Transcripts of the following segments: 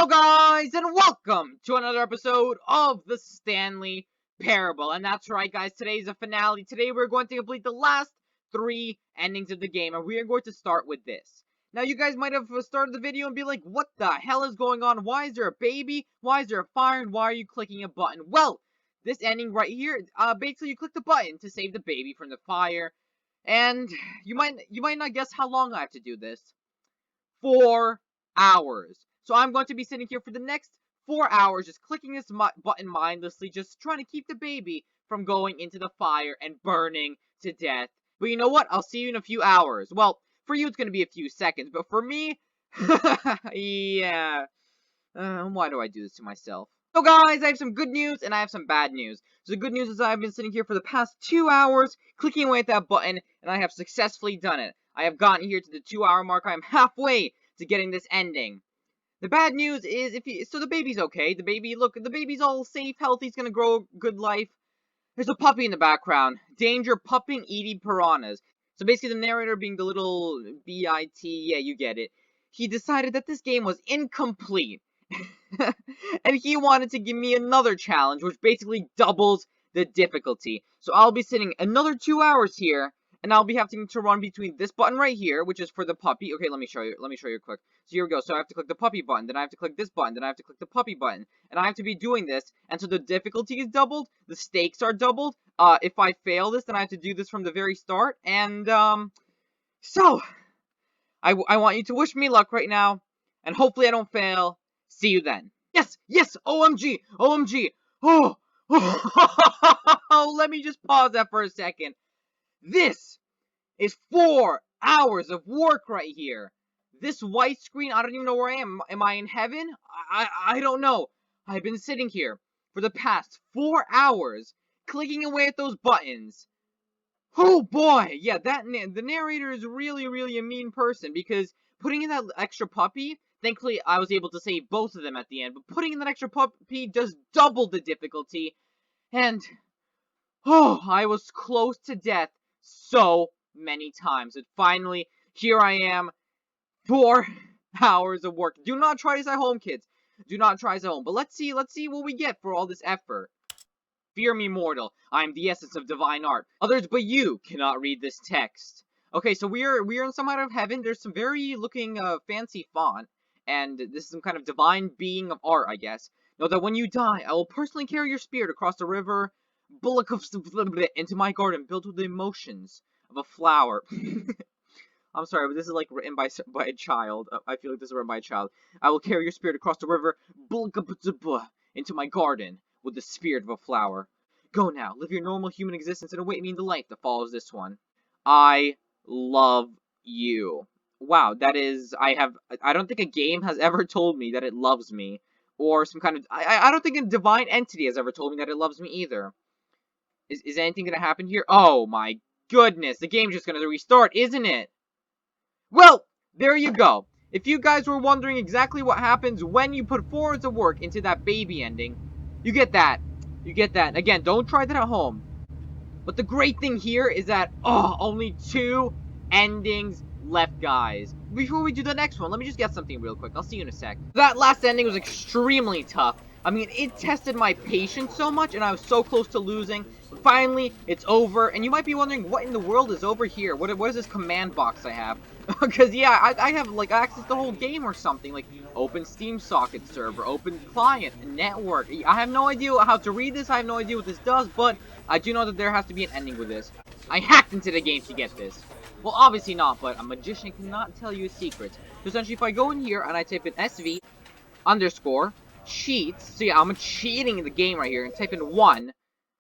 Hello guys, and welcome to another episode of the Stanley Parable. And that's right guys, today is the finale. Today we're going to complete the last 3 endings of the game, and we are going to start with this. Now you guys might have started the video and be like, what the hell is going on? Why is there a baby? Why is there a fire? And why are you clicking a button? Well, this ending right here, basically you click the button to save the baby from the fire. And you might not guess how long I have to do this. 4 hours. So I'm going to be sitting here for the next 4 hours, just clicking this button mindlessly, just trying to keep the baby from going into the fire and burning to death. But you know what? I'll see you in a few hours. Well, for you it's going to be a few seconds, but for me, yeah. Why do I do this to myself? So guys, I have some good news and I have some bad news. So the good news is I've been sitting here for the past 2 hours, clicking away at that button, and I have successfully done it. I have gotten here to the 2-hour mark. I am halfway to getting this ending. The bad news is, so the baby's okay. The baby's all safe, healthy, he's gonna grow a good life. There's a puppy in the background. Danger, pupping, eating piranhas. So basically the narrator being the little B-I-T, yeah, you get it. He decided that this game was incomplete. And he wanted to give me another challenge, which basically doubles the difficulty. So I'll be sitting another 2 hours here, and I'll be having to run between this button right here, which is for the puppy. Okay, let me show you quick. So here we go. So I have to click the puppy button, then I have to click this button, then I have to click the puppy button. And I have to be doing this, and so the difficulty is doubled, the stakes are doubled. If I fail this, then I have to do this from the very start. And, so, I want you to wish me luck right now, and hopefully I don't fail. See you then. Yes, OMG, oh, let me just pause that for a second. This is 4 hours of work right here. This white screen, I don't even know where I am. Am I in heaven? I don't know. I've been sitting here for the past 4 hours, clicking away at those buttons. Oh boy, yeah, the narrator is really a mean person, because putting in that extra puppy, thankfully I was able to save both of them at the end, but putting in that extra puppy just doubled the difficulty, and oh, I was close to death so many times. And finally, here I am, 4 hours of work. Do not try this at home, kids. Do not try this at home. But let's see what we get for all this effort. Fear me, mortal. I am the essence of divine art. Others but you cannot read this text. Okay, so we are in some kind of heaven. There's some very looking fancy font, and this is some kind of divine being of art, I guess. Know that when you die, I will personally carry your spirit across the river bullock of into my garden, built with the emotions of a flower. I'm sorry, but this is like written by a child. I feel like this is written by a child. I will carry your spirit across the river bullock into my garden with the spirit of a flower. Go now, live your normal human existence and await me in the life that follows this one. I love you. Wow, that is, I don't think a game has ever told me that it loves me, or some kind of, I don't think a divine entity has ever told me that it loves me either. Is anything gonna happen here? Oh my goodness, the game's just gonna restart, isn't it? Well, there you go. If you guys were wondering exactly what happens when you put 4 hours of work into that baby ending, you get that. You get that. Again, don't try that at home. But the great thing here is that, only 2 endings left, guys. Before we do the next one, let me just get something real quick. I'll see you in a sec. That last ending was extremely tough. I mean, it tested my patience so much, and I was so close to losing. But finally, it's over, and you might be wondering, what in the world is over here? What is this command box I have? Because, yeah, I have, like, access to the whole game or something. Like, open Steam socket server, open client, network. I have no idea how to read this. I have no idea what this does, but I do know that there has to be an ending with this. I hacked into the game to get this. Well, obviously not, but a magician cannot tell you a secret. So essentially, if I go in here and I type in SV _ cheats, so yeah, I'm cheating in the game right here, and type in 1.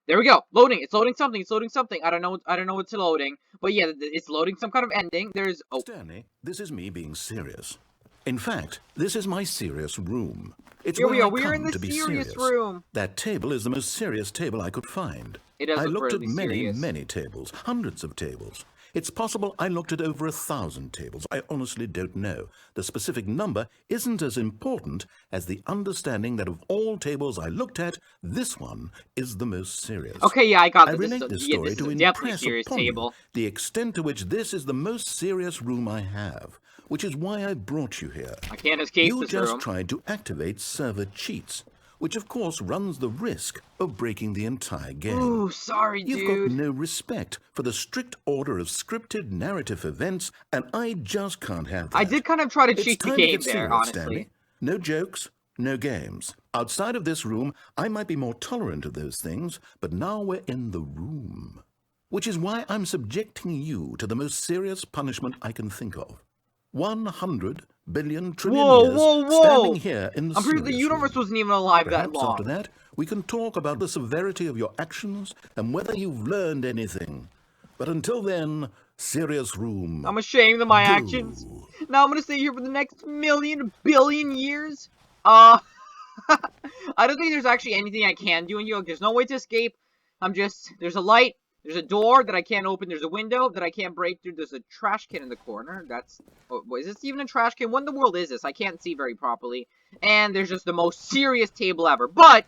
There we go. Loading. It's loading something. I don't know what's loading, but yeah, it's loading some kind of ending. There's Stanley, this is me being serious. In fact, this is my serious room. It's here where we are. I We're in come the to be serious room. That table is the most serious table I could find. It does I look looked really at serious. many tables, hundreds of tables. It's possible I looked at over 1,000 tables. I honestly don't know. The specific number isn't as important as the understanding that of all tables I looked at, this one is the most serious. Okay, yeah, I got I this. relate this story to definitely impress serious upon table. you the extent to which this is the most serious room I have. which is why I brought you here. I can't escape You this just room. tried to activate server cheats, which of course runs the risk of breaking the entire game. Ooh, sorry, You've dude. got no respect for the strict order of scripted narrative events, and I just can't have that. I did kind of try to It's cheat the time to game get there, serious, honestly. Stanley. No jokes, no games. Outside of this room, I might be more tolerant of those things, but now we're in the room. Which is why I'm subjecting you to the most serious punishment I can think of. 100 billion trillion years standing here in the I'm pretty sure the universe room. wasn't even alive Perhaps that long. after that, we can talk about the severity of your actions and whether you've learned anything. But until then, serious room. I'm ashamed of my Go. actions. Now I'm gonna stay here for the next million, billion years. I don't think there's actually anything I can do in here. There's no way to escape. There's a light. There's a door that I can't open. There's a window that I can't break through. There's a trash can in the corner. Is this even a trash can? What in the world is this? I can't see very properly. And there's just the most serious table ever. But,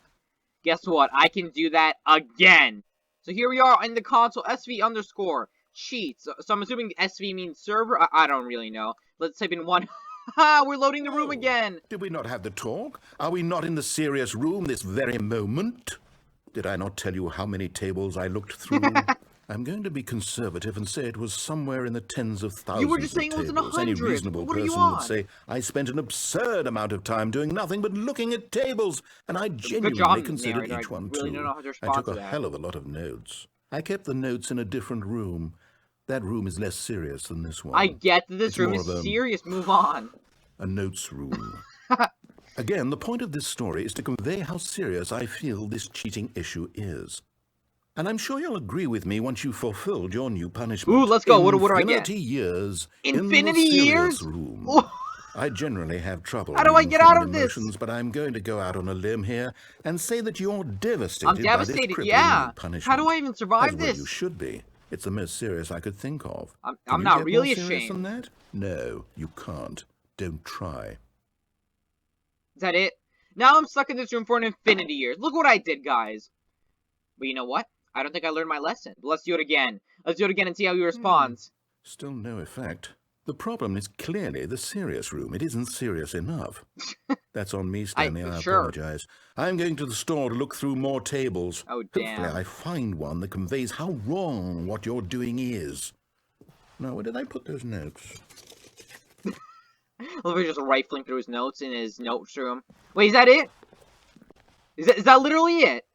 guess what? I can do that again. So here we are in the console, SV_ cheats. So I'm assuming SV means server? I don't really know. Let's type in one. Ha! We're loading the room again. Did we not have the talk? Are we not in the serious room this very moment? Did I not tell you how many tables I looked through? I'm going to be conservative and say it was somewhere in the tens of thousands. You were just saying it was in 100. Any reasonable What are you person on? would say I spent an absurd amount of time doing nothing but looking at tables, and I genuinely considered each one really too. don't know how to I respond took to a that. hell of a lot of notes. I kept the notes in a different room. That room is less serious than this one. I get that this It's room more is of a- serious. Move on. A notes room. Again, the point of this story is to convey how serious I feel this cheating issue is. And I'm sure you'll agree with me once you've fulfilled your new punishment. Ooh, let's go. What do I get? Infinity years Infinity in the years? serious room. Ooh. I generally have trouble How do I reading get out human of this? emotions, but I'm going to go out on a limb here and say that you're devastated I'm by devastated, this crippling yeah. new punishment. How do I even survive As well this? you should be. It's the most serious I could think of. I'm Can you not get really more serious ashamed. than that? No, you can't. Don't try. Is that it? Now I'm stuck in this room for an infinity years. Look what I did, guys. But you know what? I don't think I learned my lesson. But let's do it again. Let's do it again and see how he responds. Still no effect. The problem is clearly the serious room. It isn't serious enough. That's on me, Stanley. I sure. apologize. I'm going to the store to look through more tables. Oh, damn. Hopefully I find one that conveys how wrong what you're doing is. Now, where did I put those notes? Oliver's just rifling through his notes in his notes room. Wait, is that it? Is that literally it?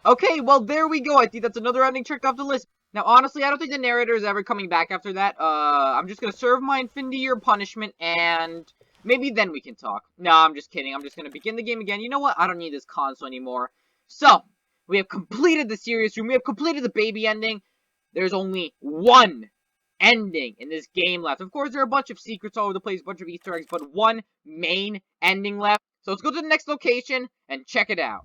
Okay, well, there we go. I think that's another ending checked off the list. Now, honestly, I don't think the narrator is ever coming back after that. I'm just gonna serve my infinity year punishment, and maybe then we can talk. No, I'm just kidding. I'm just gonna begin the game again. You know what? I don't need this console anymore. So, we have completed the serious room. We have completed the baby ending. There's only one ending in this game left. Of course, there are a bunch of secrets all over the place, a bunch of Easter eggs, but one main ending left. So let's go to the next location and check it out.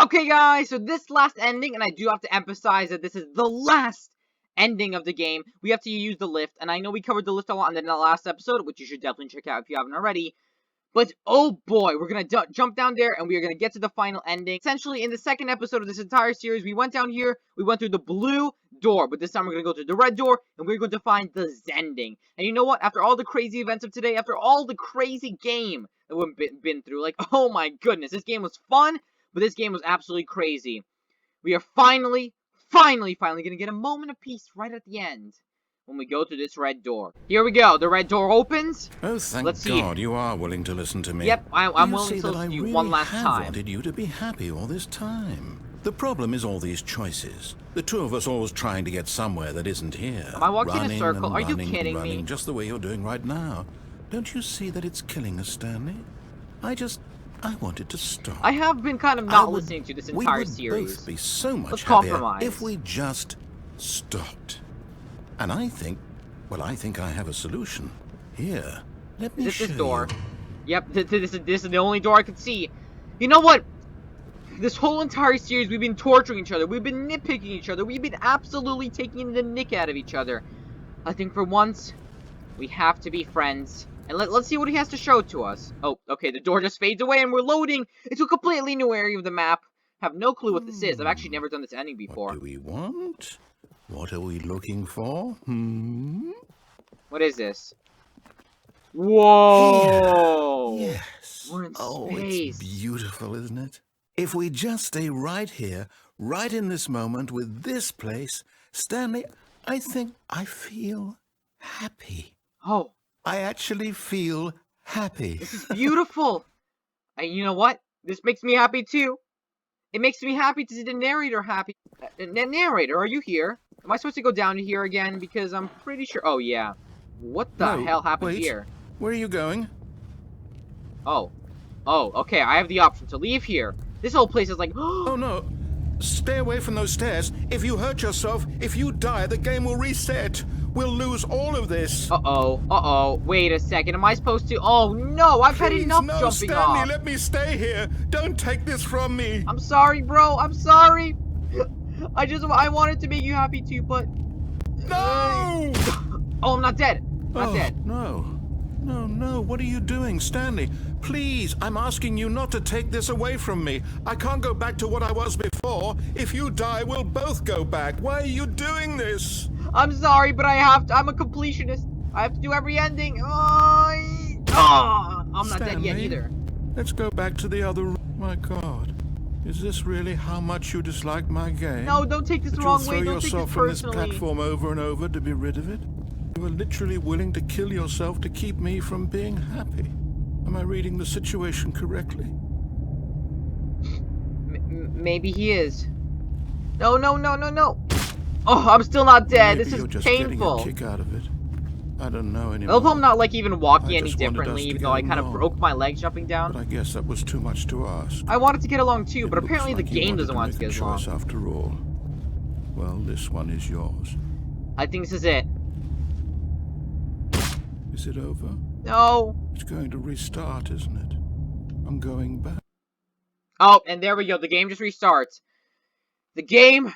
Okay, guys, so this last ending, and I do have to emphasize that this is the last ending of the game. We have to use the lift, and I know we covered the lift a lot in the last episode, which you should definitely check out if you haven't already. But, oh boy, we're going to jump down there, and we are going to get to the final ending. Essentially, in the second episode of this entire series, we went down here, we went through the blue door, but this time we're going to go through the red door, and we're going to find the Zending. And you know what? After all the crazy events of today, after all the crazy game that we've been through, like, oh my goodness, this game was fun, but this game was absolutely crazy. We are finally going to get a moment of peace right at the end when we go through this red door. Here we go. The red door opens. Oh, thank Let's see. God you are willing to listen to me. Yep, I'm You willing see to that listen to I you really one last have time. wanted you to be happy all this time. The problem is all these choices. The two of us always trying to get somewhere that isn't here. Am I walking in a Running circle? and Are you running and kidding running, me? just the way you're doing right now. Don't you see that it's killing us, Stanley? I wanted to stop. I have been kind of not listening to this entire we would series. both be so much Let's happier compromise. if we just stopped. And I think I have a solution. Here, let me Is show it this door? you. Yep, this is the only door I can see. You know what? This whole entire series, we've been torturing each other. We've been nitpicking each other. We've been absolutely taking the nick out of each other. I think for once, we have to be friends. And let's see what he has to show to us. Oh, okay, the door just fades away and we're loading into a completely new area of the map. Have no clue what this is. I've actually never done this ending before. What do we want? What are we looking for? What is this? Whoa! Yes. We're in Oh, it's space. beautiful, isn't it? If we just stay right here, right in this moment with this place, Stanley, I think I feel happy. Oh, I actually feel happy. this is beautiful. And you know what? This makes me happy too. It makes me happy to see the narrator happy. Narrator, are you here? Am I supposed to go down to here again? Because I'm pretty sure. Oh, yeah. What the No, hell happened wait. here? Where are you going? Oh. Oh, okay. I have the option to leave here. This whole place is like. Oh, no. Stay away from those stairs. If you hurt yourself, if you die, the game will reset. We'll lose all of this. Uh-oh. Uh-oh. Wait a second. Am I supposed to? Oh, no. I've had Please, enough no, jumping Stanley, off. let me stay here. Don't take this from me. I'm sorry, bro. I'm sorry. I wanted to make you happy too, but. No! Oh, I'm not dead. Not dead. No. No, what are you doing, Stanley? Please, I'm asking you not to take this away from me. I can't go back to what I was before. If you die, we'll both go back. Why are you doing this? I'm sorry, but I have to. I'm a completionist. I have to do every ending. I'm not dead yet Stanley, either. Let's go back to the other room. My God. Is this really how much you dislike my game? No, don't take this the That wrong you'll way. throw Don't take this yourself from this personally. platform over and over to be rid of it? You are literally willing to kill yourself to keep me from being happy. Am I reading the situation correctly? Maybe he is. No. Oh, I'm still not dead. Maybe This is you're just painful. getting a kick out of it. I don't know anymore. I love how I'm not like even walking I any just wanted differently, us to even get though I kind of along. broke my legs jumping down. But I guess that was too much to ask. I wanted to get along too, but It apparently the looks like you game wanted doesn't want us to make get a along. choice after all. Well, this one is yours. I think this is it. Is it over? No. It's going to restart, isn't it? I'm going back. Oh, and there we go. The game just restarts. The game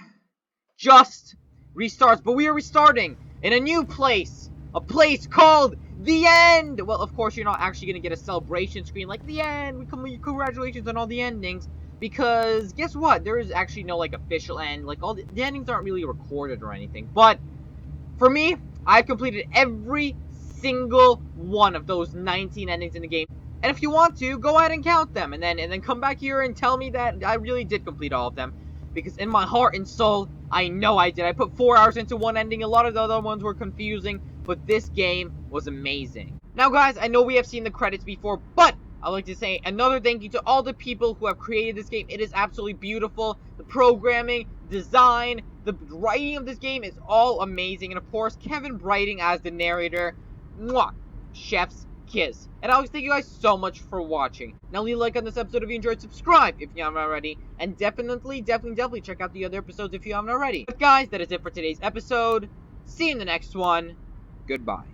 just restarts, but we are restarting in a new place. A place called The End. Well, of course, you're not actually going to get a celebration screen like The End. Congratulations on all the endings. Because, guess what? There is actually no, like, official end. Like, all the endings aren't really recorded or anything. But, for me, I've completed every single one of those 19 endings in the game. And if you want to, go ahead and count them. And then come back here and tell me that I really did complete all of them. Because in my heart and soul, I know I did. I put 4 hours into one ending. A lot of the other ones were confusing. But this game was amazing. Now, guys, I know we have seen the credits before, but I'd like to say another thank you to all the people who have created this game. It is absolutely beautiful. The programming, design, the writing of this game is all amazing. And, of course, Kevin Brighting as the narrator. Mwah! Chef's kiss. And I always thank you guys so much for watching. Now leave a like on this episode if you enjoyed, subscribe if you haven't already, and definitely check out the other episodes if you haven't already. But guys, that is it for today's episode. See you in the next one. Goodbye.